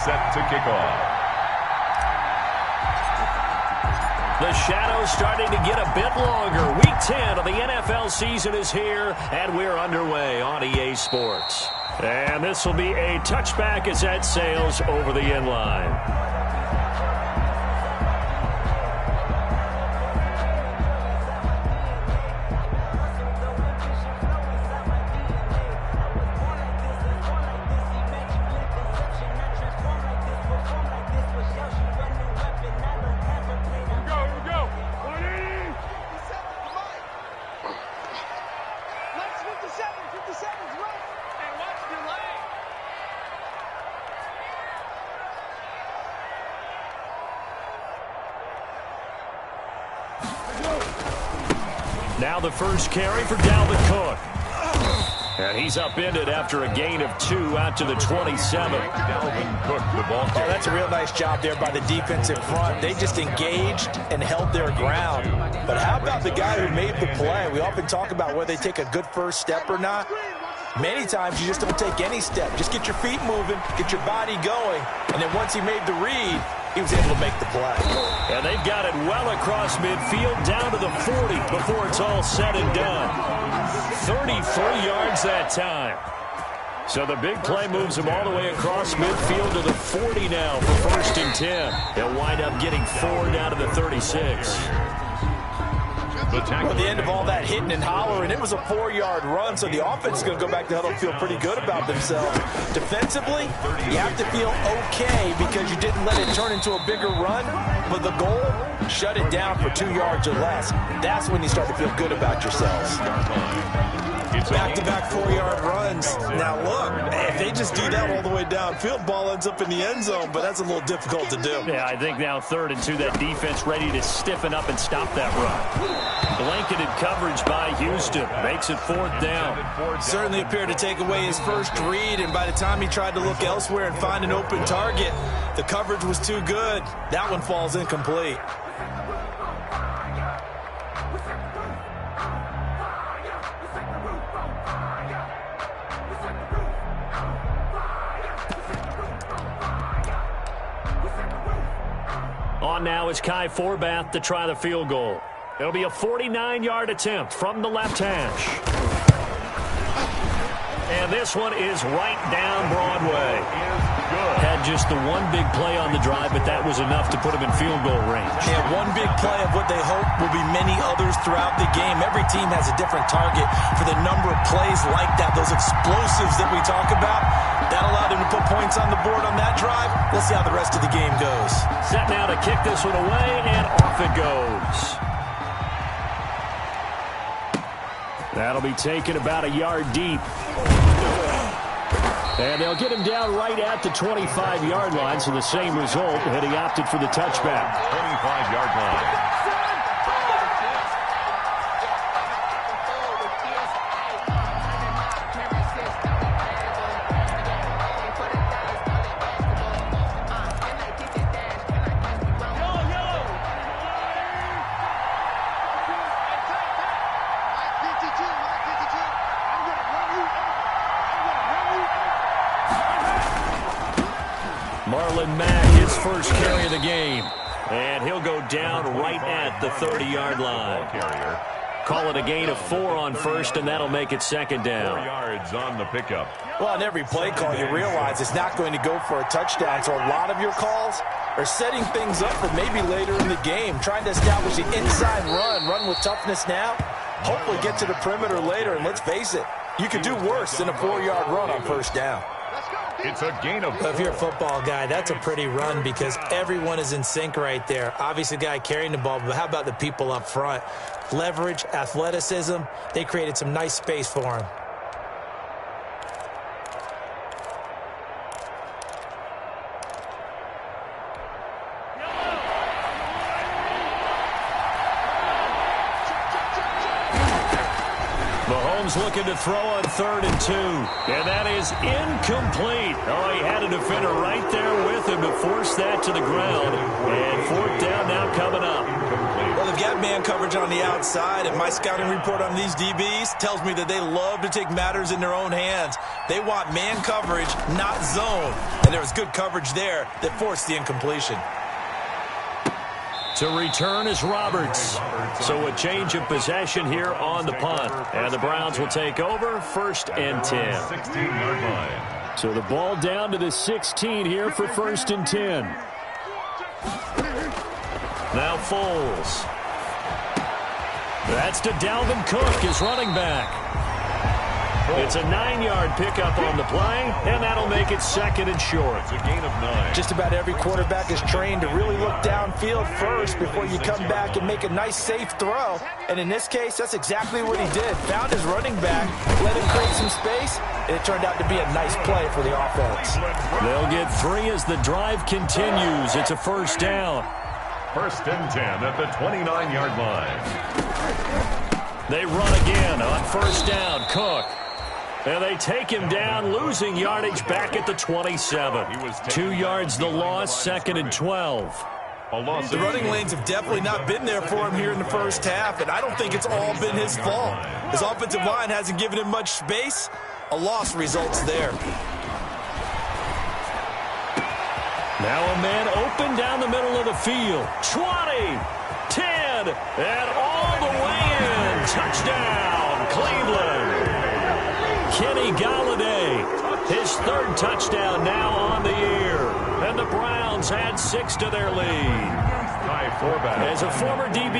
Set to kick off. The shadow's starting to get a bit longer. Week 10 of the NFL season is here, and we're underway on EA Sports. And this will be a touchback as that sails over the end line. Now the first carry for Dalvin Cook. And he's upended after a gain of 2 out to the 27. Dalvin Cook, the ball carrier. That's a real nice job there by the defensive front. They just engaged and held their ground. But how about the guy who made the play? We often talk about whether they take a good first step or not. Many times you just don't take any step. Just get your feet moving, get your body going, and then once he made the read, he was able to make the play. And they've got it well across midfield down to the 40 before it's all said and done. 33 yards that time. So the big play moves him all the way across midfield to the 40 now for 1st and 10. They'll wind up getting 4 down to the 36. At the end of all that hitting and hollering, it was a 4-yard run, so the offense is going to go back to huddle and feel pretty good about themselves. Defensively, you have to feel okay because you didn't let it turn into a bigger run, but the goal, shut it down for 2 yards or less. That's when you start to feel good about yourselves. Back-to-back 4-yard runs. Now, look, if they just do that all the way downfield, ball ends up in the end zone, but that's a little difficult to do. Yeah, I think now 3rd and 2, that defense ready to stiffen up and stop that run. Blanketed coverage by Houston. Makes it 4th down. Certainly appeared to take away his first read, and by the time he tried to look elsewhere and find an open target, the coverage was too good. That one falls incomplete. On now is Kai Forbath to try the field goal. It'll be a 49-yard attempt from the left hash. And this one is right down Broadway. Had just the one big play on the drive, but that was enough to put him in field goal range. Yeah, one big play of what they hope will be many others throughout the game. Every team has a different target for the number of plays like that, those explosives that we talk about. That allowed him to put points on the board on that drive. We'll see how the rest of the game goes. Set now to kick this one away, and off it goes. That'll be taken about a yard deep. And they'll get him down right at the 25-yard line, so the same result, and he opted for the touchback. 25-yard line. His first carry of the game. And he'll go down right at the 30-yard line. Call it a gain of 4 on first, and that'll make it 2nd down. 4 yards on the pickup. Well, on every play call, you realize it's not going to go for a touchdown, so a lot of your calls are setting things up for maybe later in the game, trying to establish the inside run with toughness now, hopefully get to the perimeter later, and let's face it, you could do worse than a 4-yard run on 1st down. It's a gain of 4. If you're a football guy, that's a pretty run because everyone is in sync right there. Obviously, the guy carrying the ball, but how about the people up front? Leverage, athleticism, they created some nice space for him. Looking to throw on 3rd and 2. And that is incomplete. Oh, he had a defender right there with him to force that to the ground. And 4th down now coming up. Well, they've got man coverage on the outside, and my scouting report on these DBs tells me that they love to take matters in their own hands. They want man coverage, not zone. And there was good coverage there that forced the incompletion. To return is Roberts. So a change of possession here on the punt. And the Browns will take over, 1st and 10. 16-yard line. So the ball down to the 16 here for 1st and 10. Now Foles. That's to Dalvin Cook, his running back. It's a 9-yard pickup on the play, and that'll make it 2nd and short. It's a gain of 9. Just about every quarterback is trained to really look downfield first before you come back and make a nice, safe throw. And in this case, that's exactly what he did. Found his running back, let him create some space, and it turned out to be a nice play for the offense. They'll get 3 as the drive continues. It's a 1st down. 1st and 10 at the 29-yard line. They run again on 1st down. Cook. And they take him down, losing yardage back at the 27. 2 yards the loss, 2nd and 12. The running lanes have definitely not been there for him here in the first half, and I don't think it's all been his fault. His offensive line hasn't given him much space. A loss results there. Now a man open down the middle of the field. 20, 10, and all the way in. Touchdown, Cleveland. Kenny Galladay, his 3rd touchdown now on the year. And the Browns add 6 to their lead. As a former DB,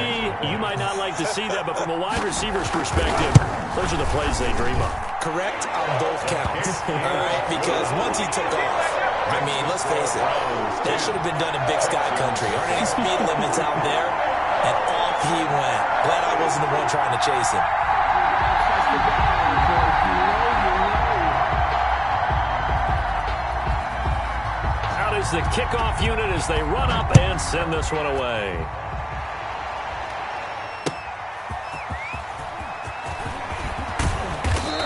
you might not like to see that, but from a wide receiver's perspective, those are the plays they dream of. Correct on both counts. All right, because once he took off, I mean, let's face it, that should have been done in Big Sky Country. Aren't any speed limits out there? And off he went. Glad I wasn't the one trying to chase him. Out is the kickoff unit as they run up and send this one away.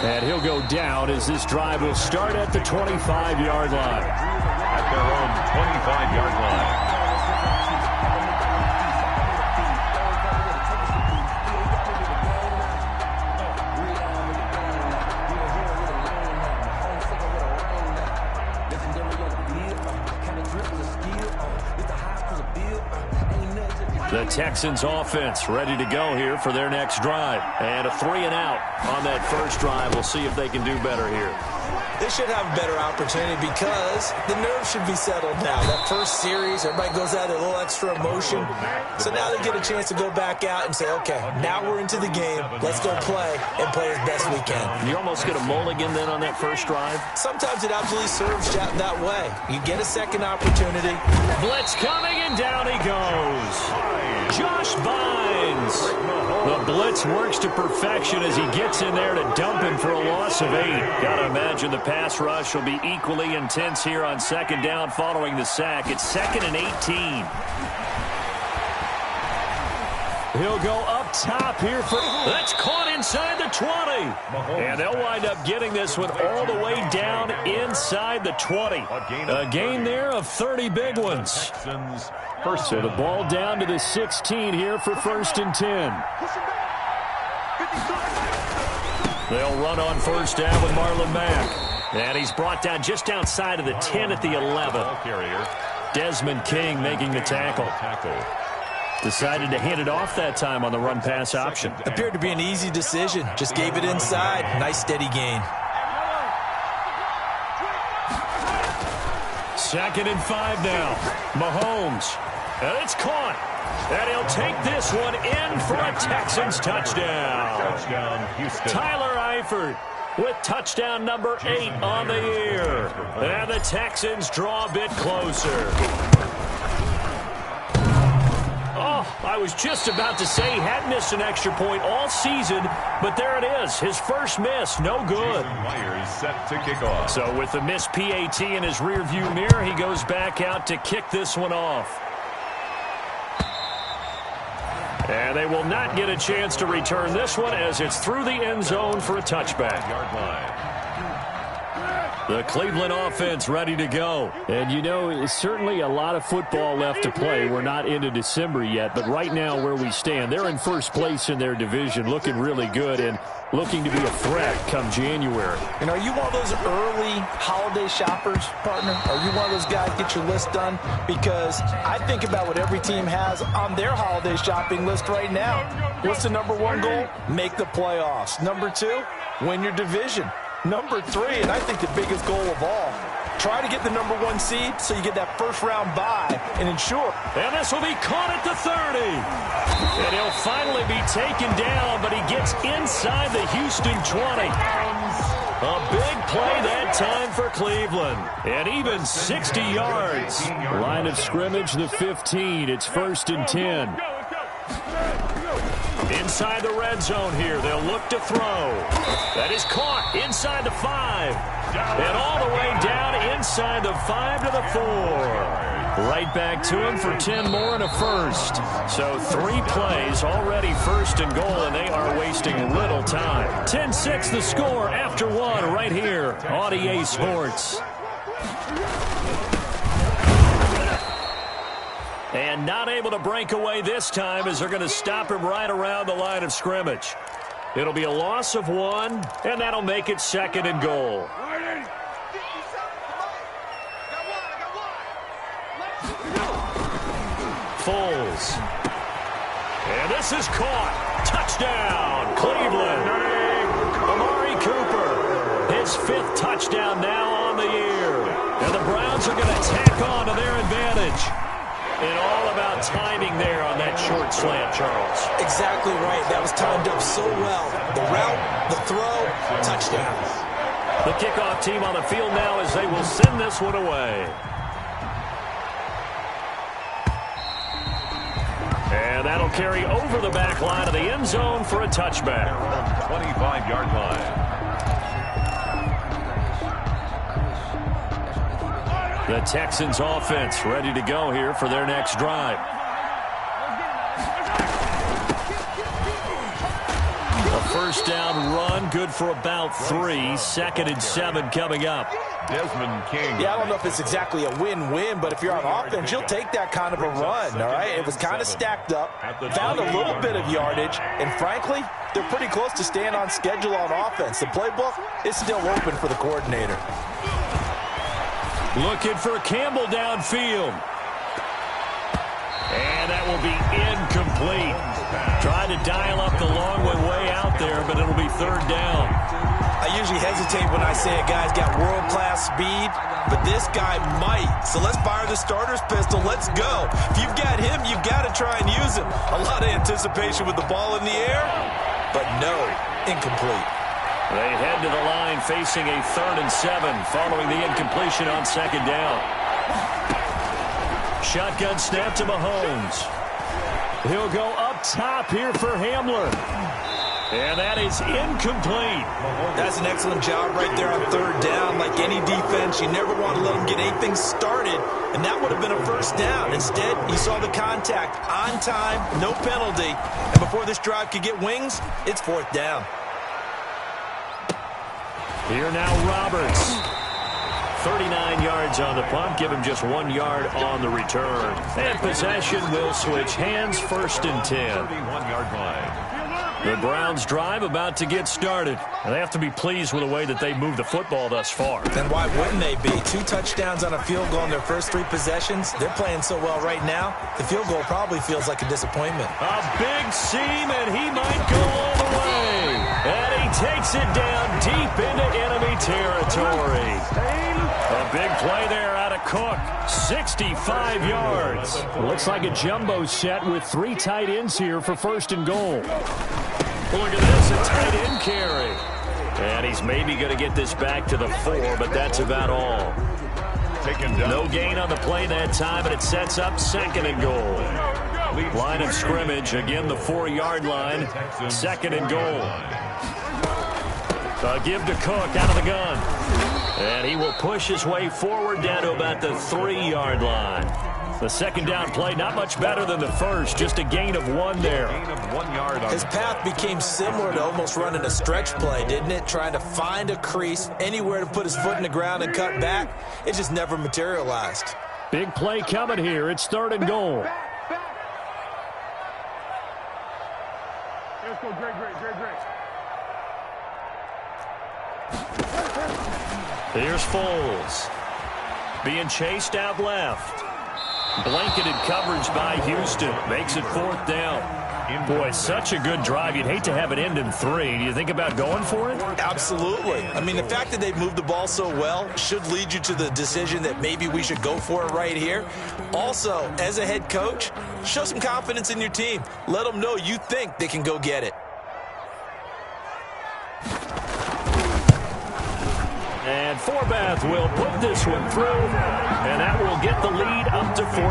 And he'll go down as this drive will start at the 25-yard line. At their own 25-yard line. The Texans offense ready to go here for their next drive. And a 3-and-out on that first drive. We'll see if they can do better here. They should have a better opportunity because the nerves should be settled now. That first series, everybody goes out with a little extra emotion. So now they get a chance to go back out and say, okay, now we're into the game. Let's go play and play as best we can. You almost get a mulligan then on that first drive? Sometimes it absolutely serves that way. You get a second opportunity. Blitz coming, and down he goes. Josh Bynes. The blitz works to perfection as he gets in there to dump him for a loss of 8. Got to imagine the pass rush will be equally intense here on 2nd down following the sack. It's 2nd and 18. He'll go up top here for... That's caught inside the 20. And they'll wind up getting this one all the way down inside the 20. A gain there of 30 big ones. So the ball down to the 16 here for 1st and 10. They'll run on 1st down with Marlon Mack. And he's brought down just outside of the 10 at the 11. Desmond King making the tackle. Decided to hand it off that time on the run-pass option. Appeared to be an easy decision. Just gave it inside. Nice steady gain. 2nd and 5 now. Mahomes. And it's caught. And he'll take this one in for a Texans touchdown. Touchdown, Houston. Tyler Eifert with touchdown number 8 on the year. And the Texans draw a bit closer. Oh, I was just about to say he had missed an extra point all season, but there it is. His first miss, no good. Myers set to kick off. So with the missed PAT in his rearview mirror, he goes back out to kick this one off. And they will not get a chance to return this one as it's through the end zone for a touchback. Yard line. The Cleveland offense ready to go. And, you know, it's certainly a lot of football left to play. We're not into December yet, but right now where we stand, they're in first place in their division, looking really good and looking to be a threat come January. And are you one of those early holiday shoppers, partner? Are you one of those guys get your list done? Because I think about what every team has on their holiday shopping list right now. What's the number one goal? Make the playoffs. Number two, win your division. Number three, and I think the biggest goal of all, try to get the number one seed so you get that first-round bye and ensure. And this will be caught at the 30. And he'll finally be taken down, but he gets inside the Houston 20. A big play that time for Cleveland. And even 60 yards. Line of scrimmage, the 15. It's 1st and 10. Inside the red zone here. They'll look to throw. That is caught inside the 5. And all the way down inside the 5 to the 4. Right back to him for 10 more and a first. So 3 plays already 1st and goal, and they are wasting little time. 10-6 the score after 1 right here on EA Sports. And not able to break away this time as they're going to stop him right around the line of scrimmage. It'll be a loss of 1, and that'll make it 2nd and goal. Foles. And this is caught. Touchdown, Cleveland. Amari Cooper, his 5th touchdown now on the year. And the Browns are going to tack on to their advantage. And all about timing there on that short slant, Charles. Exactly right. That was timed up so well. The route, the throw, touchdown. The kickoff team on the field now as they will send this one away. And that'll carry over the back line of the end zone for a touchback. 25-yard line. The Texans offense ready to go here for their next drive. A first down run, good for about 3. 2nd and 7 coming up. Desmond King. Yeah, I don't know if it's exactly a win-win, but if you're on offense, you'll take that kind of a run, all right? It was kind of stacked up, found a little bit of yardage, and frankly, they're pretty close to staying on schedule on offense. The playbook is still open for the coordinator. Looking for Campbell downfield. And that will be incomplete. Trying to dial up the long way out there, but it'll be 3rd down. I usually hesitate when I say a guy's got world-class speed, but this guy might. So let's fire the starter's pistol. Let's go. If you've got him, you've got to try and use him. A lot of anticipation with the ball in the air, but no, incomplete. They head to the line facing a 3rd and 7 following the incompletion on 2nd down. Shotgun snap to Mahomes. He'll go up top here for Hamler. And that is incomplete. That's an excellent job right there on 3rd down. Like any defense, you never want to let them get anything started, and that would have been a 1st down. Instead, you saw the contact on time, no penalty, and before this drive could get wings, it's 4th down. Here now Roberts. 39 yards on the punt. Give him just 1 yard on the return. And possession will switch hands. 1st and 10. 31-yard line. The Browns drive about to get started. They have to be pleased with the way that they moved the football thus far. And why wouldn't they be? 2 touchdowns on a field goal in their first 3 possessions. They're playing so well right now, the field goal probably feels like a disappointment. A big seam, and he might go all the way. And he takes it down deep into enemy territory. A big play there out of Cook. 65 yards. Looks like a jumbo set with 3 tight ends here for 1st and goal. Look at this, a tight end carry. And he's maybe going to get this back to the 4, but that's about all. No gain on the play that time, and it sets up 2nd and goal. Line of scrimmage, again the 4-yard line. 2nd and goal. Give to Cook out of the gun. And he will push his way forward down to about the 3-yard line. The second down play, not much better than the first, just a gain of 1 there. His path became similar to almost running a stretch play, didn't it? Trying to find a crease, anywhere to put his foot in the ground and cut back. It just never materialized. Big play coming here. It's 3rd and goal. Let's go, great. Here's Foles. Being chased out left. Blanketed coverage by Houston. Makes it 4th down. Boy, such a good drive. You'd hate to have it end in 3. Do you think about going for it? Absolutely. I mean, the fact that they've moved the ball so well should lead you to the decision that maybe we should go for it right here. Also, as a head coach, show some confidence in your team. Let them know you think they can go get it. And Forbath will put this one through, and that will get the lead up to 14.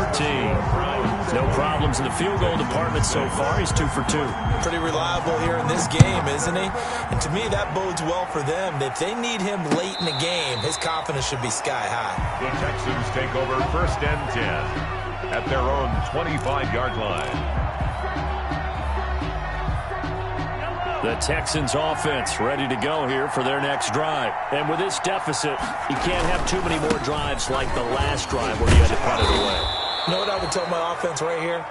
No problems in the field goal department so far. He's 2 for 2. Pretty reliable here in this game, isn't he? And to me, that bodes well for them. If they need him late in the game, his confidence should be sky high. The Texans take over 1st and 10 at their own 25-yard line. The Texans offense ready to go here for their next drive. And with this deficit, you can't have too many more drives like the last drive where you had to punt it away. You know what I would tell my offense right here?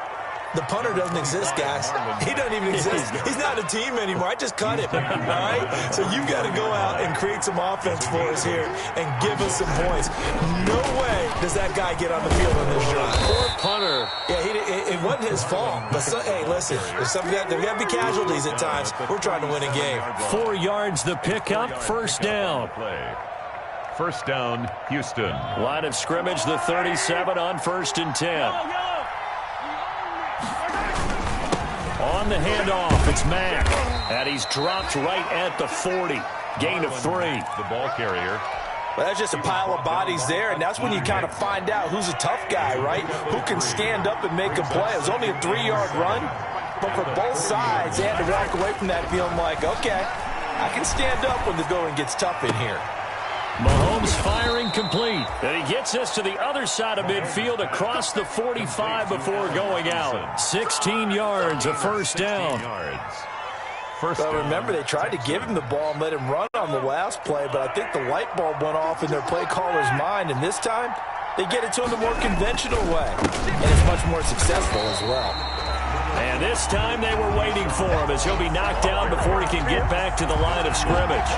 The punter doesn't exist, guys. He doesn't even exist. He's not a team anymore. I just cut him, all right? So you've got to go out and create some offense for us here and give us some points. No way does that guy get on the field on this drive. Poor punter. Yeah, it wasn't his fault. But, hey, listen, there's got to be casualties at times. We're trying to win a game. 4 yards the pickup, 1st down. 1st down, Houston. Line of scrimmage, the 37 on 1st and 10. On the handoff, it's Mack. And he's dropped right at the 40. Gain of 3. The ball carrier. Well, that's just a pile of bodies there, and that's when you kind of find out who's a tough guy, right? Who can stand up and make a play. It was only a 3-yard run, but for both sides, they had to walk away from that feeling like, okay, I can stand up when the going gets tough in here. Mahomes firing complete. And he gets us to the other side of midfield across the 45 before going out. 16 yards, a 1st down. Well, remember, they tried to give him the ball and let him run on the last play, but I think the light bulb went off in their play caller's mind, and this time they get it to him the more conventional way, and it's much more successful as well. And this time they were waiting for him as he'll be knocked down before he can get back to the line of scrimmage.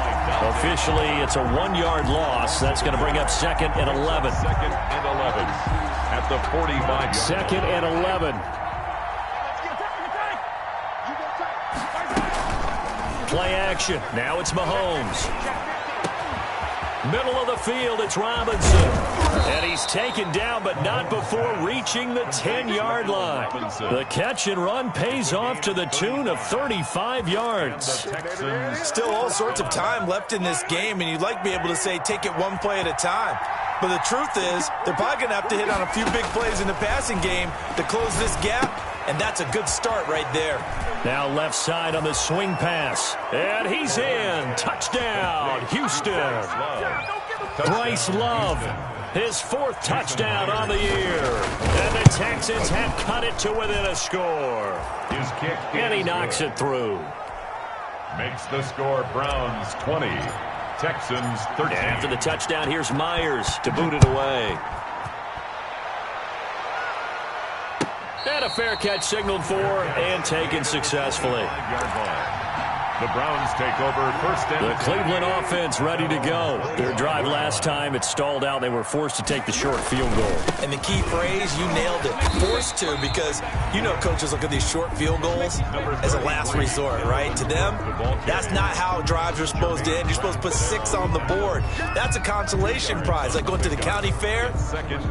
Officially, it's a 1-yard loss. That's going to bring up 2nd and 11. 2nd and 11 at the 45. 2nd and 11. Play action. Now it's Mahomes. Middle of the field, it's Robinson. And he's taken down, but not before reaching the 10-yard line. The catch and run pays off to the tune of 35 yards. Still all sorts of time left in this game, and you'd like to be able to say take it one play at a time. But the truth is, they're probably going to have to hit on a few big plays in the passing game to close this gap, and that's a good start right there. Now left side on the swing pass. And he's in. Touchdown, Houston. Bryce Love, his 4th touchdown on the year. And the Texans have cut it to within a score. His kick and he knocks it through. Makes the score Browns 20, Texans 13. After the touchdown, here's Myers to boot it away. And a fair catch signaled for and taken successfully. The Browns take over 1st and 10. The Cleveland offense ready to go. Their drive last time, it stalled out. They were forced to take the short field goal. And the key phrase, you nailed it. Forced to, because you know coaches look at these short field goals as a last resort, right? To them, that's not how drives are supposed to end. You're supposed to put 6 on the board. That's a consolation prize. Like going to the county fair,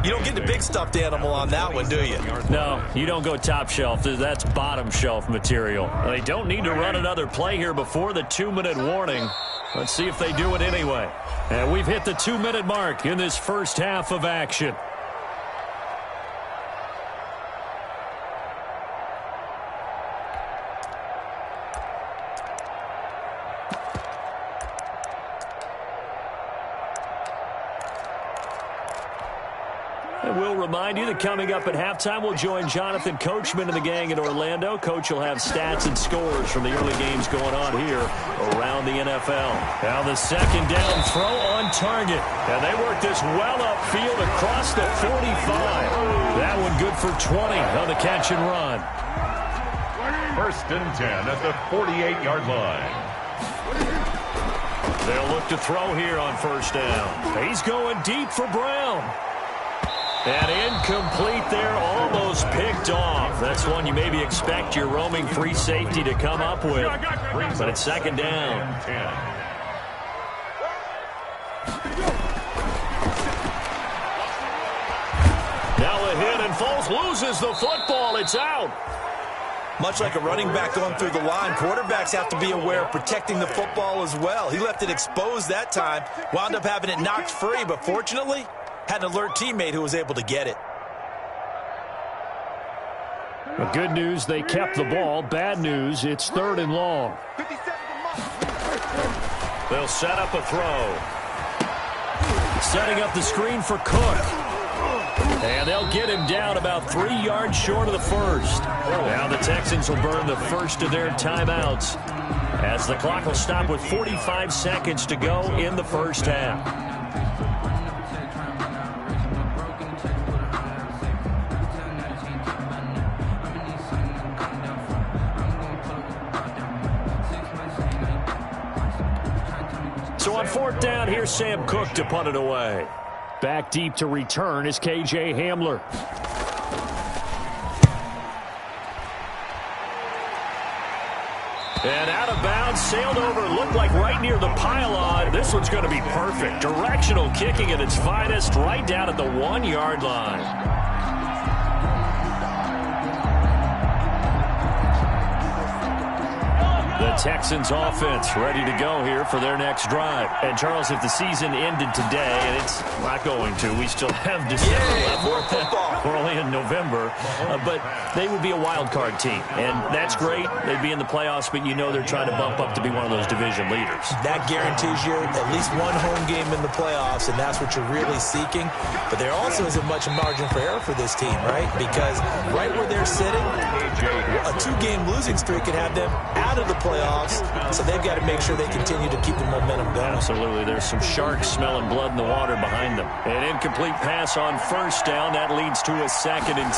you don't get the big stuffed animal on that one, do you? No, you don't go top shelf. That's bottom shelf material. They don't need to run another play here before the 2-minute warning. Let's see if they do it anyway. And we've hit the 2-minute mark in this first half of action. remind you that coming up at halftime, we'll join Jonathan Coachman and the gang in Orlando. Coach will have stats and scores from the early games going on here around the NFL. Now the second down throw on target. And they work this well upfield across the 45. That one good for 20 on the catch and run. First and 10 at the 48-yard line. They'll look to throw here on first down. He's going deep for Brown. And incomplete there, almost picked off. That's one you maybe expect your roaming free safety to come up with. But it's second down. Now a hit, and Foles loses the football. It's out. Much like a running back going through the line, quarterbacks have to be aware of protecting the football as well. He left it exposed that time, wound up having it knocked free, but fortunately, had an alert teammate who was able to get it. Well, good news, they kept the ball. Bad news, it's third and long. They'll set up a throw. Setting up the screen for Cook. And they'll get him down about 3 yards short of the first. Now the Texans will burn the first of their timeouts as the clock will stop with 45 seconds to go in the first half. So on fourth down, here's Sam Cook to punt it away. Back deep to return is K.J. Hamler. And out of bounds, sailed over, looked like right near the pylon. This one's going to be perfect. Directional kicking at its finest, right down at the 1-yard line. The Texans offense ready to go here for their next drive. And, Charles, if the season ended today, and it's not going to, we still have December left. We're only in November. But they would be a wild card team. And that's great. They'd be in the playoffs, but you know they're trying to bump up to be one of those division leaders. That guarantees you at least one home game in the playoffs, and that's what you're really seeking. But there also isn't much margin for error for this team, right? Because right where they're sitting, a 2-game losing streak could have them out of the playoffs, so they've got to make sure they continue to keep the momentum going. Absolutely. There's some sharks smelling blood in the water behind them. An incomplete pass on first down. That leads to a 2nd and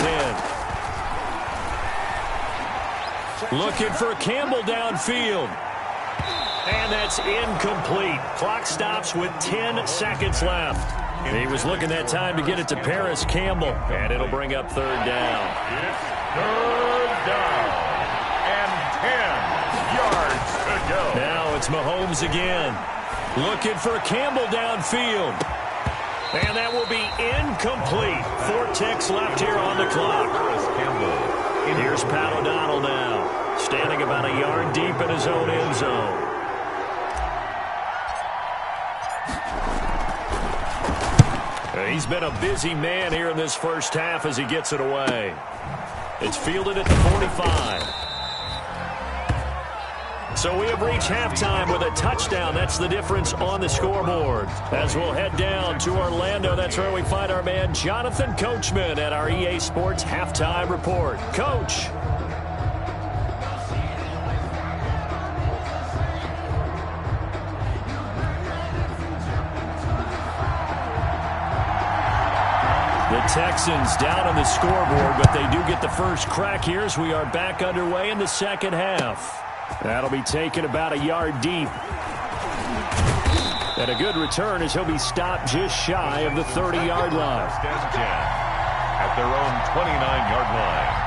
10. Looking for Campbell downfield. And that's incomplete. Clock stops with 10 seconds left. He was looking that time to get it to Paris Campbell. And it'll bring up third down. It's third down. And 10 yards to go. Now it's Mahomes again. Looking for Campbell downfield. And that will be incomplete. 4 ticks left here on the clock. Here's Pat O'Donnell now, standing about a yard deep in his own end zone. He's been a busy man here in this first half as he gets it away. It's fielded at the 45. So we have reached halftime with a touchdown. That's the difference on the scoreboard. As we'll head down to Orlando, that's where we find our man Jonathan Coachman at our EA Sports Halftime Report. Coach. The Texans down on the scoreboard, but they do get the first crack here as we are back underway in the second half. That'll be taken about a yard deep. And a good return as he'll be stopped just shy of the 30-yard line. At their own 29-yard line.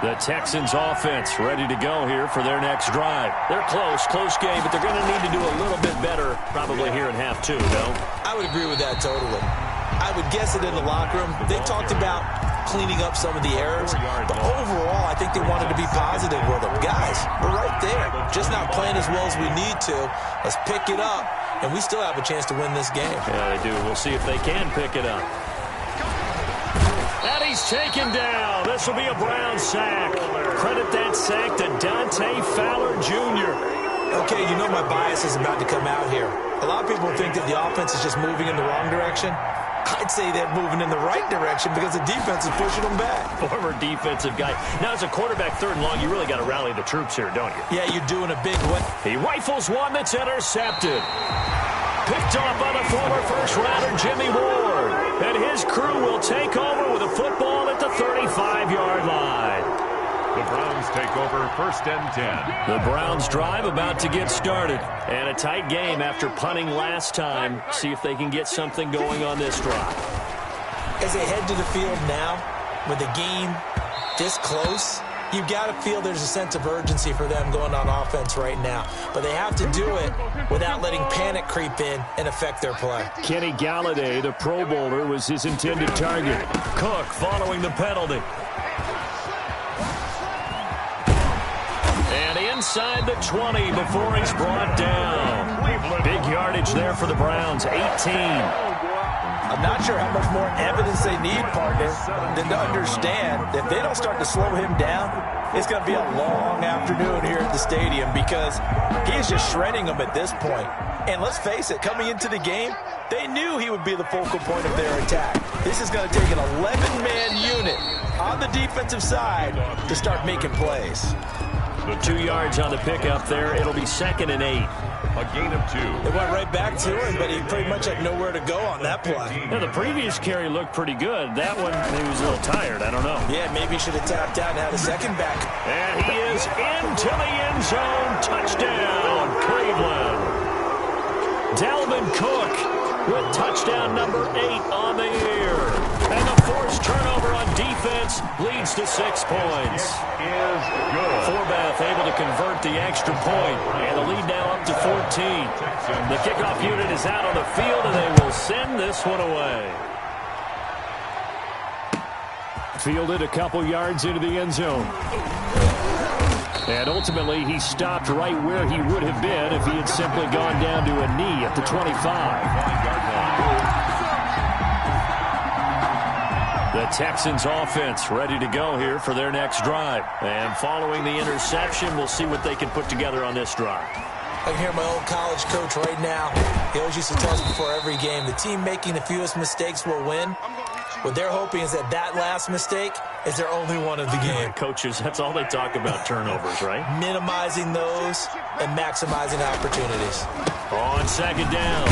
The Texans offense ready to go here for their next drive. They're close game, but they're going to need to do a little bit better probably here in half two, no? I would agree with that totally. I would guess it in the locker room. They talked about cleaning up some of the errors, but overall, I think they wanted to be positive with them. Guys, we're right there. Just not playing as well as we need to. Let's pick it up, and we still have a chance to win this game. Yeah, they do. We'll see if they can pick it up. And he's taken down. This will be a Brown sack. Credit that sack to Dante Fowler Jr. Okay, you know my bias is about to come out here. A lot of people think that the offense is just moving in the wrong direction. I'd say they're moving in the right direction because the defense is pushing them back. Former defensive guy. Now, as a quarterback, 3rd and long, you really got to rally the troops here, don't you? Yeah, you're doing a big way. He rifles one that's intercepted. Picked off by the former first-rounder Jimmy Ward. And his crew will take over with a football at the 35-yard line. The Browns take over 1st and 10. The Browns drive about to get started. And a tight game after punting last time. See if they can get something going on this drive. As they head to the field now, with the game this close, you've got to feel there's a sense of urgency for them going on offense right now. But they have to do it without letting panic creep in and affect their play. Kenny Galladay, the Pro Bowler, was his intended target. Cook following the penalty. And inside the 20 before he's brought down. Big yardage there for the Browns, 18. I'm not sure how much more evidence they need, partner, than to understand that if they don't start to slow him down, it's going to be a long afternoon here at the stadium because he is just shredding them at this point. And let's face it, coming into the game, they knew he would be the focal point of their attack. This is going to take an 11-man unit on the defensive side to start making plays. 2 yards on the pickup there. It'll be 2nd and 8. A gain of 2. It went right back to him, but he pretty much had nowhere to go on that play. Yeah, the previous carry looked pretty good. That one, he was a little tired. I don't know. Yeah, maybe he should have tapped out and had a second back. And he is into the end zone. Touchdown, Cleveland. Dalvin Cook with touchdown number 8 on the year. And the forced turnover on defense leads to 6 points. Is good. Forbath able to convert the extra point. And the lead now up to 14. The kickoff unit is out on the field, and they will send this one away. Fielded a couple yards into the end zone. And ultimately, he stopped right where he would have been if he had simply gone down to a knee at the 25. The Texans offense ready to go here for their next drive. And following the interception, we'll see what they can put together on this drive. I can hear my old college coach right now. He always used to tell us before every game, the team making the fewest mistakes will win. What they're hoping is that that last mistake is their only one of the game. Coaches, that's all they talk about, turnovers, right? Minimizing those and maximizing opportunities. On 2nd down,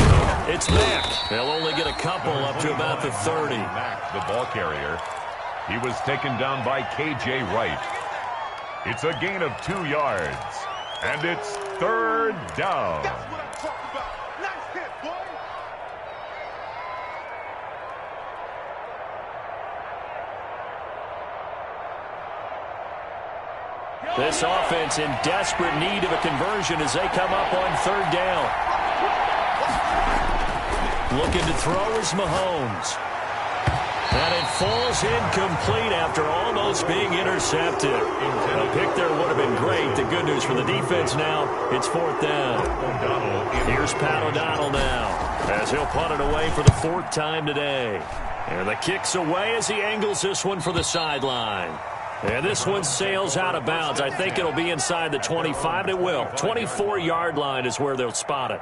it's Mack. They'll only get a couple up to about the 30. Mack, the ball carrier. He was taken down by K.J. Wright. It's a gain of 2 yards. And it's 3rd down. That's what I'm talking about. Nice hit, boy. This offense in desperate need of a conversion as they come up on 3rd down. Looking to throw is Mahomes. And it falls incomplete after almost being intercepted. A pick there would have been great. The good news for the defense now, it's 4th down. Here's Pat O'Donnell now as he'll punt it away for the 4th time today. And the kick's away as he angles this one for the sideline. And this one sails out of bounds. I think it'll be inside the 25. It will. 24-yard line is where they'll spot it.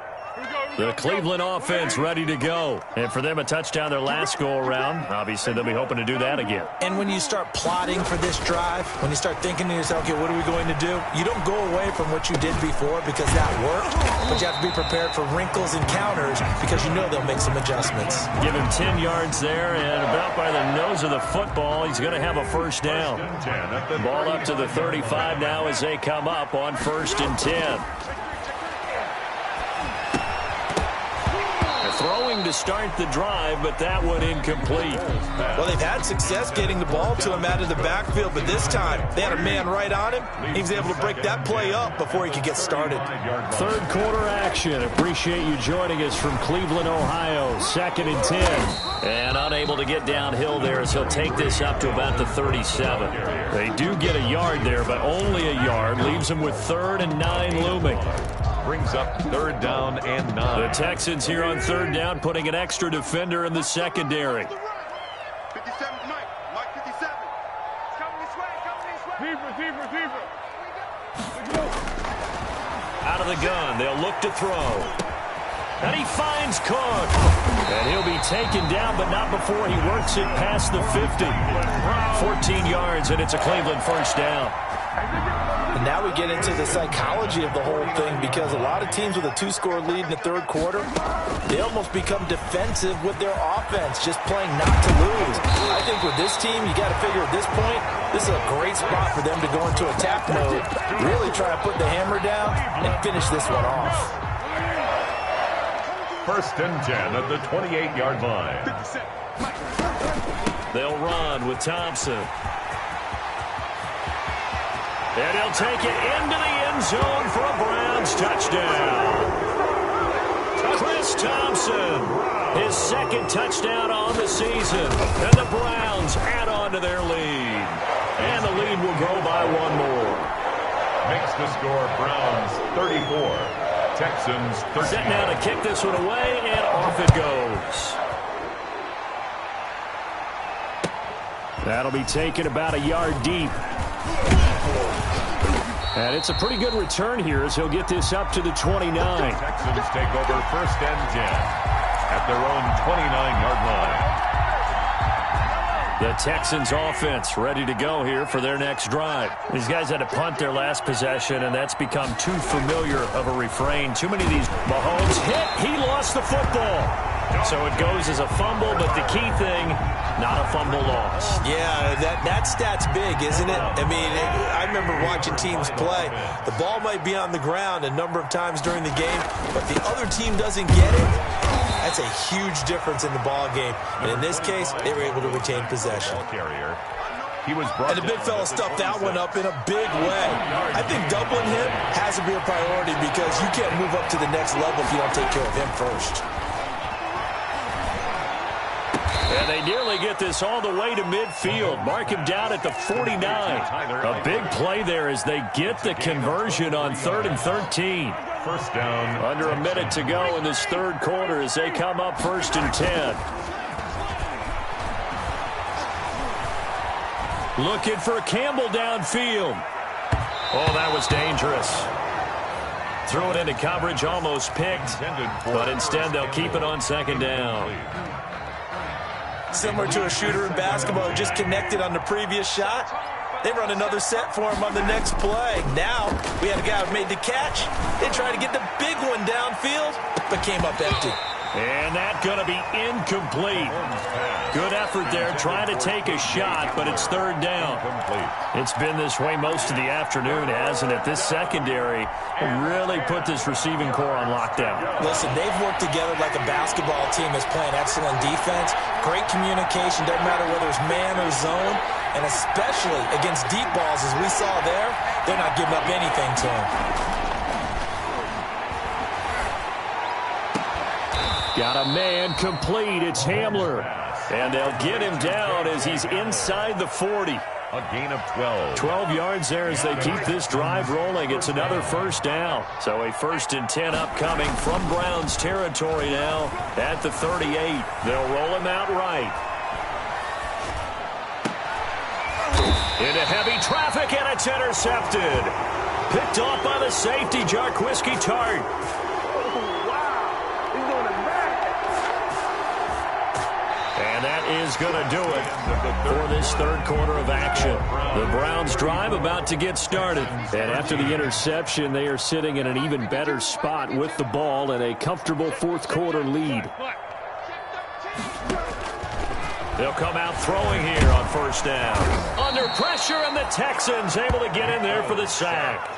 The Cleveland offense ready to go. And for them, a touchdown their last go-around. Obviously, they'll be hoping to do that again. And when you start plotting for this drive, when you start thinking to yourself, okay, what are we going to do? You don't go away from what you did before because that worked, but you have to be prepared for wrinkles and counters because you know they'll make some adjustments. Give him 10 yards there, and about by the nose of the football, he's going to have a 1st down. Ball up to the 35 now as they come up on 1st and 10. Throwing to start the drive, but that one incomplete. Well, they've had success getting the ball to him out of the backfield, but this time they had a man right on him. He was able to break that play up before he could get started. 3rd quarter action. Appreciate you joining us from Cleveland, Ohio. 2nd and 10. And unable to get downhill there as he'll take this up to about the 37. They do get a yard there, but only a yard. Leaves them with 3rd and 9 looming. Brings up 3rd down and 9. The Texans here on 3rd down, putting an extra defender in the secondary. 57, Mike 57. Coming this way, coming this way. Out of of the gun. They'll look to throw. And he finds Cook. And he'll be taken down, but not before he works it past the 50. 14 yards, and it's a Cleveland first down. And now we get into the psychology of the whole thing, because a lot of teams with a 2-score lead in the third quarter, they almost become defensive with their offense, just playing not to lose. I think with this team, you got to figure at this point, this is a great spot for them to go into attack mode, really try to put the hammer down and finish this one off. First and 10 at the 28-yard line. They'll run with Thompson. And he'll take it into the end zone for a Browns touchdown. Chris Thompson, his second touchdown on the season. And the Browns add on to their lead. And the lead will grow by one more. Makes the score Browns 34. Texans 13. Set now to kick this one away, and off it goes. That'll be taken about a yard deep. And it's a pretty good return here as he'll get this up to the 29. Texans take over first and 10 at their own 29-yard line. The Texans offense ready to go here for their next drive. These guys had to punt their last possession, and that's become too familiar of a refrain. Too many of these. Mahomes hit. He lost the football. So it goes as a fumble, but the key thing, not a fumble loss. Yeah, that stat's big, isn't it? I mean, I remember watching teams play. The ball might be on the ground a number of times during the game, but the other team doesn't get it. That's a huge difference in the ball game. And in this case, they were able to retain possession. And the big fella stuffed that one up in a big way. I think doubling him has to be a priority, because you can't move up to the next level if you don't take care of him first. And they nearly get this all the way to midfield. Mark him down at the 49. A big play there as they get the conversion on 3rd and 13. First down. Under a minute to go in this third quarter as they come up 1st and 10. Looking for Campbell downfield. Oh, that was dangerous. Threw it into coverage, almost picked. But instead they'll keep it on 2nd down. Similar to a shooter in basketball who just connected on the previous shot. They run another set for him on the next play. Now we had a guy who made the catch. They tried to get the big one downfield, but came up empty. And that's going to be incomplete. Good effort there, trying to take a shot, but it's 3rd down. It's been this way most of the afternoon, hasn't it? This secondary really put this receiving core on lockdown. Listen, they've worked together like a basketball team that's playing excellent defense. Great communication, doesn't matter whether it's man or zone. And especially against deep balls, as we saw there, they're not giving up anything to him. Got a man complete. It's Hamler. And they'll get him down as he's inside the 40. A gain of 12. 12 yards there as they keep this drive rolling. It's another first down. So a 1st and 10 upcoming from Browns territory now at the 38. They'll roll him out right. Into heavy traffic, and it's intercepted. Picked off by the safety, Jarquiski Tart. And that is going to do it for this third quarter of action. The Browns drive about to get started. And after the interception, they are sitting in an even better spot with the ball and a comfortable fourth quarter lead. They'll come out throwing here on 1st down. Under pressure, and the Texans able to get in there for the sack.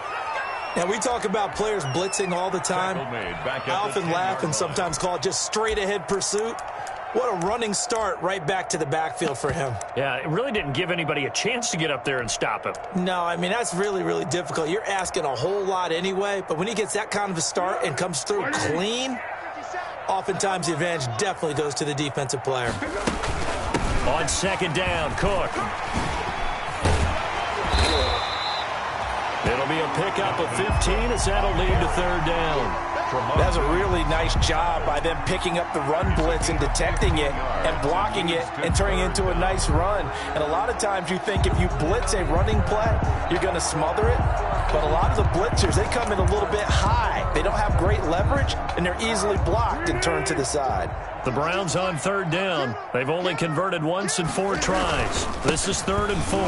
Now, we talk about players blitzing all the time. I often laugh and sometimes call it just straight-ahead pursuit. What a running start right back to the backfield for him. Yeah, it really didn't give anybody a chance to get up there and stop him. No, I mean, that's really, really difficult. You're asking a whole lot anyway, but when he gets that kind of a start and comes through clean, oftentimes the advantage definitely goes to the defensive player. On 2nd down, Cook. It'll be a pickup of 15 as that'll lead to 3rd down. That's a really nice job by them picking up the run blitz and detecting it and blocking it and turning it into a nice run. And a lot of times you think if you blitz a running play, you're going to smother it. But a lot of the blitzers, they come in a little bit high. They don't have great leverage, and they're easily blocked and turned to the side. The Browns on 3rd down. They've only converted once in 4 tries. This is 3rd and 4.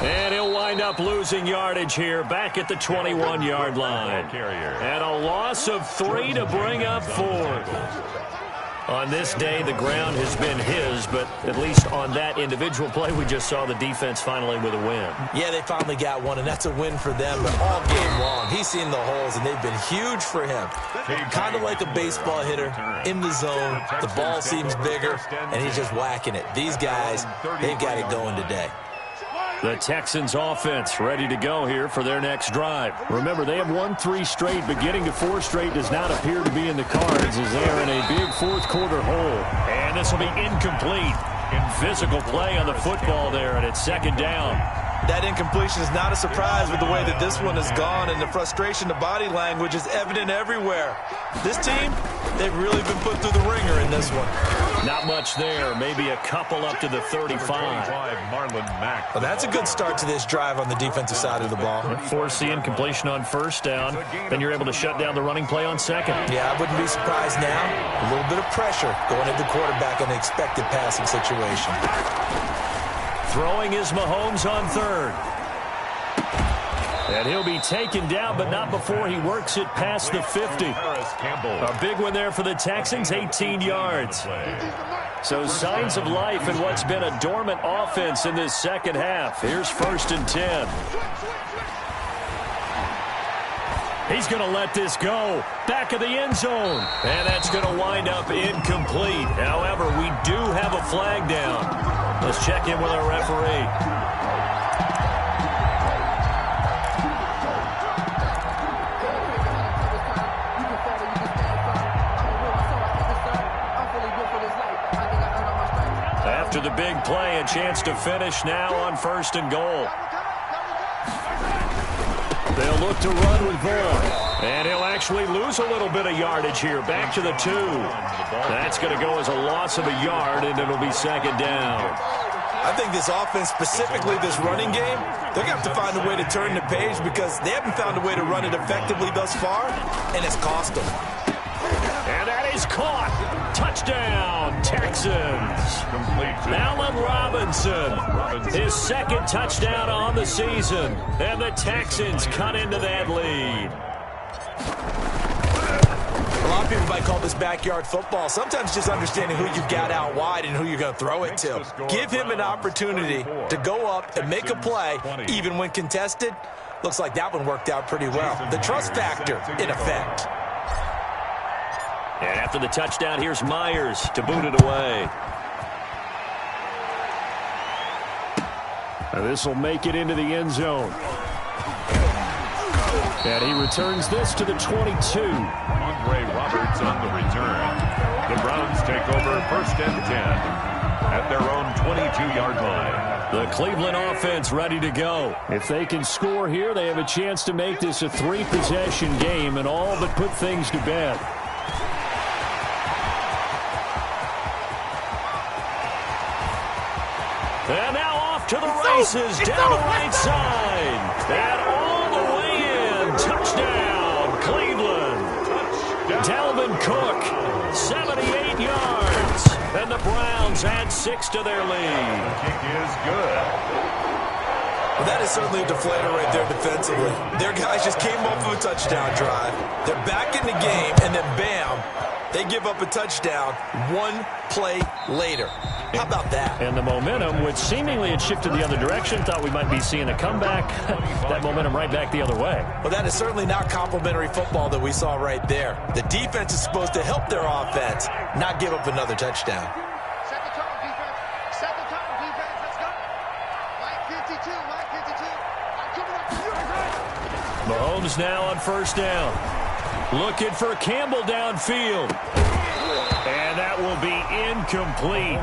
And he'll wind up losing yardage here back at the 21-yard line. And a loss of 3 to bring up 4th. On this day, the ground has been his, but at least on that individual play, we just saw the defense finally with a win. Yeah, they finally got one, and that's a win for them. But all game long, he's seen the holes, and they've been huge for him. Kind of like a baseball hitter in the zone. The ball seems bigger, and he's just whacking it. These guys, they've got it going today. The Texans offense ready to go here for their next drive. Remember, they have won 3 straight, but getting to 4 straight does not appear to be in the cards as they are in a big 4th quarter hole. And this will be incomplete. In physical play on the football there, and it's 2nd down. That incompletion is not a surprise with the way that this one has gone, and the frustration, the body language is evident everywhere. This team, they've really been put through the ringer in this one. Not much there. Maybe a couple up to the 35. Well, that's a good start to this drive on the defensive side of the ball. Force the incompletion on 1st down. Then you're able to shut down the running play on 2nd. Yeah, I wouldn't be surprised now. A little bit of pressure going at the quarterback in an expected passing situation. Throwing is Mahomes on 3rd. And he'll be taken down, but not before he works it past the 50. A big one there for the Texans, 18 yards. So signs of life in what's been a dormant offense in this 2nd half. Here's 1st and 10. He's going to let this go. Back of the end zone. And that's going to wind up incomplete. However, we do have a flag down. Let's check in with our referee. After the big play, a chance to finish now on 1st and goal. They'll look to run with Vaughn. And he'll actually lose a little bit of yardage here. Back to the 2. That's going to go as a loss of a yard, and it'll be 2nd down. I think this offense, specifically this running game, they're going to have to find a way to turn the page because they haven't found a way to run it effectively thus far, and it's cost them. And that is caught. Touchdown, Texans. Allen Robinson, his 2nd touchdown on the season. And the Texans cut into that lead. A lot of people might call this backyard football. Sometimes just understanding who you've got out wide and who you're going to throw it to. Give him an opportunity to go up and make a play, even when contested. Looks like that one worked out pretty well. The trust factor in effect. And after the touchdown, here's Myers to boot it away. This will make it into the end zone. And he returns this to the 22. Andre Roberts on the return. The Browns take over 1st and 10 at their own 22-yard line. The Cleveland offense ready to go. If they can score here, they have a chance to make this a 3-possession game and all but put things to bed. And now off to the races down the right side. And all the way in. Touchdown, Cleveland. Dalvin Cook, 78 yards. And the Browns add 6 to their lead. Kick is good. Well, that is certainly a deflator right there defensively. Their guys just came off of a touchdown drive. They're back in the game, and then bam, they give up a touchdown 1 play later. How about that? And the momentum, which seemingly had shifted the other direction, thought we might be seeing a comeback. That momentum right back the other way. Well, that is certainly not complimentary football that we saw right there. The defense is supposed to help their offense, not give up another touchdown. Set the tone, defense. Set the tone, defense. Let's go. Line 52, line 52. I'm coming up to you. Mahomes now on 1st down. Looking for Campbell downfield. And that will be incomplete.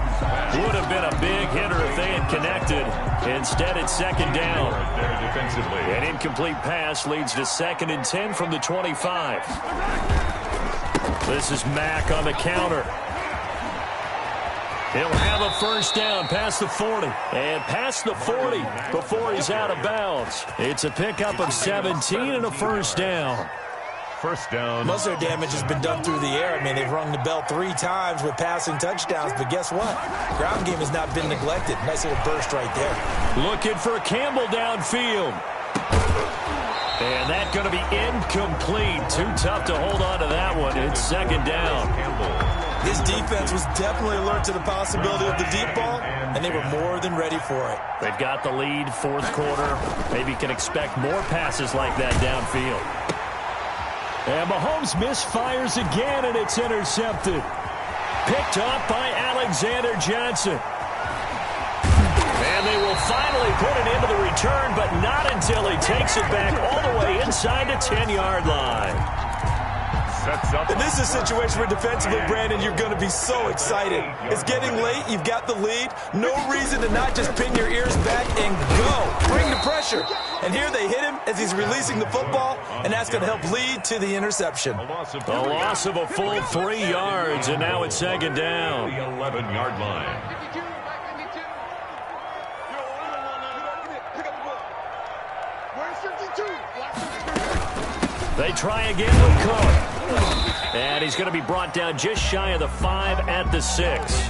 Would have been a big hitter if they had connected. Instead, it's 2nd down. An incomplete pass leads to 2nd and 10 from the 25. This is Mack on the counter. He'll have a first down past the 40. And past the 40 before he's out of bounds. It's a pickup of 17 and a first down. First down. Most of their damage has been done through the air. I mean, they've rung the bell 3 times with passing touchdowns, but guess what? Ground game has not been neglected. Nice little burst right there. Looking for Campbell downfield. And that's going to be incomplete. Too tough to hold on to that one. It's second down. This defense was definitely alert to the possibility of the deep ball, and they were more than ready for it. They've got the lead, fourth quarter. Maybe can expect more passes like that downfield. And Mahomes misfires again, and it's intercepted. Picked up by Alexander Johnson. And they will finally put it into the return, but not until he takes it back all the way inside the 10-yard line. And this is a situation where defensively, Brandon, you're going to be so excited. It's getting late. You've got the lead. No reason to not just pin your ears back and go. Bring the pressure. And here they hit him as he's releasing the football, and that's going to help lead to the interception. A loss of a full 3 yards, and now it's second down. The 11-yard line. They try again with Cook. And he's going to be brought down just shy of the 5 at the 6.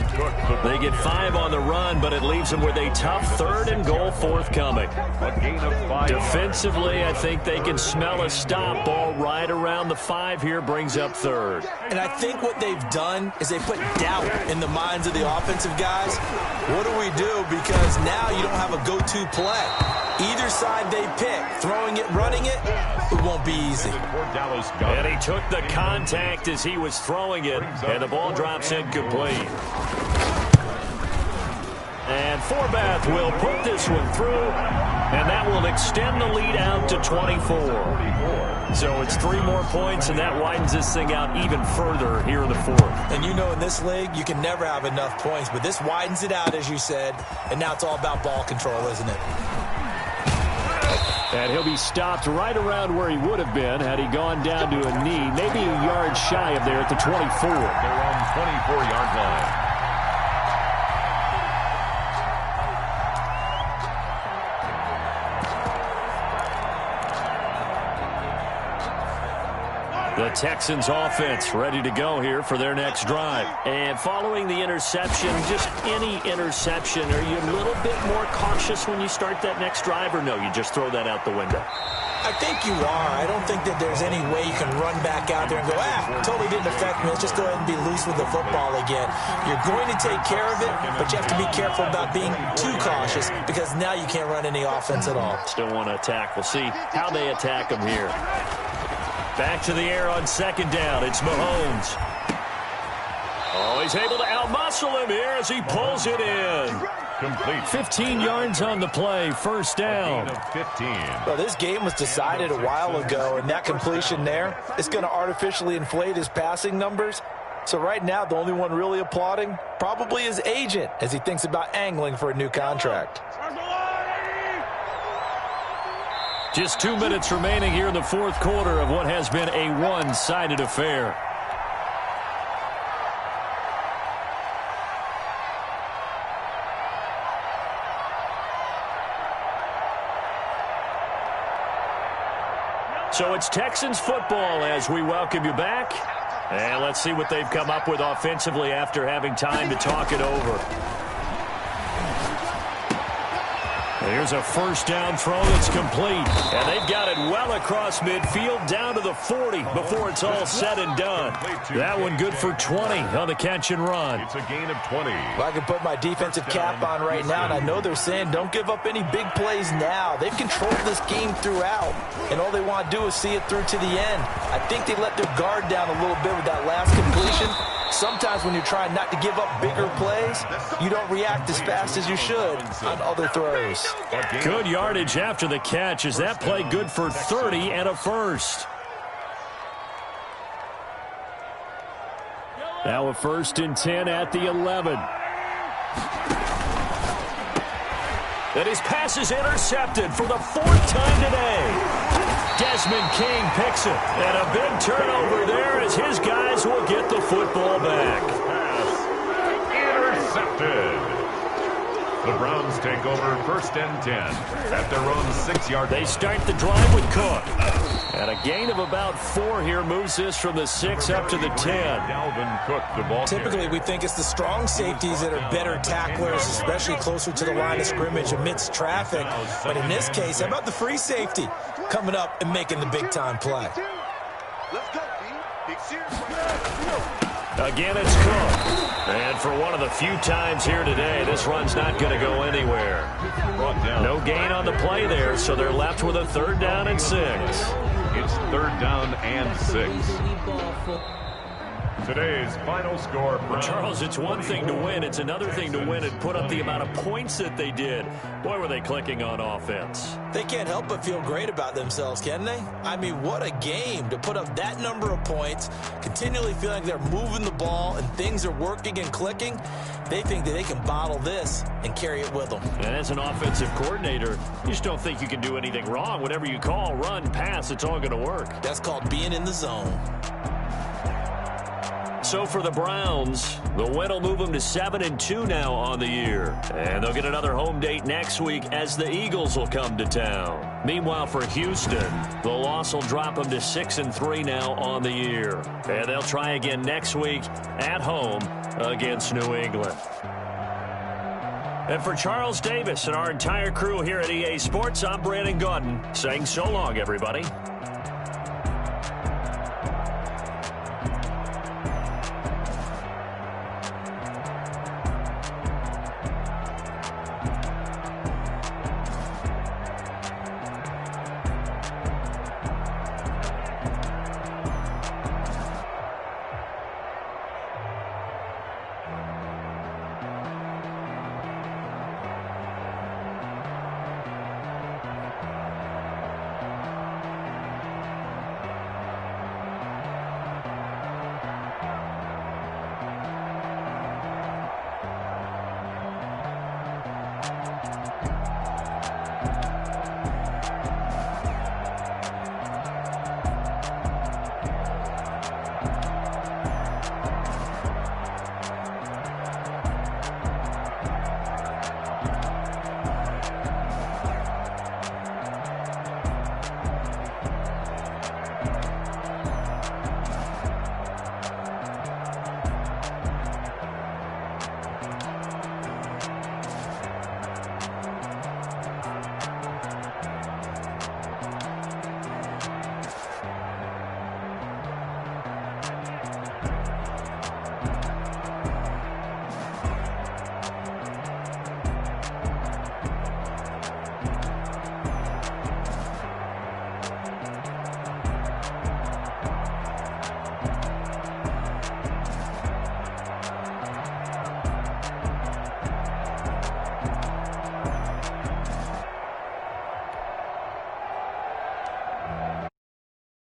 They get 5 on the run, but it leaves them with a tough 3rd and goal forthcoming. A gain of 5. Defensively, I think they can smell a stop ball right around the 5 here, brings up 3rd. And I think what they've done is they put doubt in the minds of the offensive guys. What do we do? Because now you don't have a go-to play. Either side they pick, throwing it, running it, it won't be easy. And he took the contact as he was throwing it, and the ball drops incomplete. And Forbath will put this one through, and that will extend the lead out to 24. So it's 3 more points, and that widens this thing out even further here in the 4th. And you know in this league, you can never have enough points, but this widens it out, as you said, and now it's all about ball control, isn't it? And he'll be stopped right around where he would have been had he gone down to a knee, maybe a yard shy of there at the 24. They're on 24-yard line. The Texans offense ready to go here for their next drive. And following the interception, just any interception, are you a little bit more cautious when you start that next drive, or no, you just throw that out the window? I think you are. I don't think that there's any way you can run back out there and go, totally didn't affect me. Let's just go ahead and be loose with the football again. You're going to take care of it, but you have to be careful about being too cautious because now you can't run any offense at all. Still want to attack. We'll see how they attack him here. Back to the air on second down. It's Mahomes. Oh, he's able to outmuscle him here as he pulls it in. Complete. 15 yards on the play. First down. A gain of 15. Well, this game was decided a while ago, and that completion there is going to artificially inflate his passing numbers. So right now, the only one really applauding probably his agent as he thinks about angling for a new contract. Just 2 minutes remaining here in the 4th quarter of what has been a one-sided affair. So it's Texans football as we welcome you back. And let's see what they've come up with offensively after having time to talk it over. Here's a first down throw that's complete. And they've got it well across midfield down to the 40 before it's all said and done. That one good for 20 on the catch and run. It's a gain of 20. Well, I can put my defensive cap on right now, and I know they're saying don't give up any big plays now. They've controlled this game throughout, and all they want to do is see it through to the end. I think they let their guard down a little bit with that last completion. Sometimes when you're trying not to give up bigger plays, you don't react as fast as you should on other throws. Good yardage after the catch. Is that play good for 30 and a first? Now a 1st and 10 at the 11. And his pass is intercepted for the 4th time today. Desmond King picks it. And a big turnover there as his guys will get the football back. intercepted. The Browns take over 1st and 10 at their own 6-yard line. They start the drive with Cook. And a gain of about 4 here moves this from the 6 up to the 10. Dalvin Cook, the ball Typically, we think it's the strong safeties that are better tacklers, especially closer to the line of scrimmage amidst traffic. But in this case, how about the free safety coming up and making the big-time play? Let's go, B. Big series. Again, it's Cook. And for one of the few times here today, this run's not going to go anywhere. No gain on the play there, so they're left with a 3rd down and 6. It's 3rd down and 6. Today's final score. Well, Charles, it's one thing to win. It's another thing to win and put up the amount of points that they did. Boy, were they clicking on offense. They can't help but feel great about themselves, can they? I mean, what a game to put up that number of points, continually feeling they're moving the ball and things are working and clicking. They think that they can bottle this and carry it with them. And as an offensive coordinator, you just don't think you can do anything wrong. Whatever you call, run, pass, it's all going to work. That's called being in the zone. So for the Browns, the win will move them to 7-2 now on the year. And they'll get another home date next week as the Eagles will come to town. Meanwhile, for Houston, the loss will drop them to 6-3 now on the year. And they'll try again next week at home against New England. And for Charles Davis and our entire crew here at EA Sports, I'm Brandon Gaudin saying so long, everybody.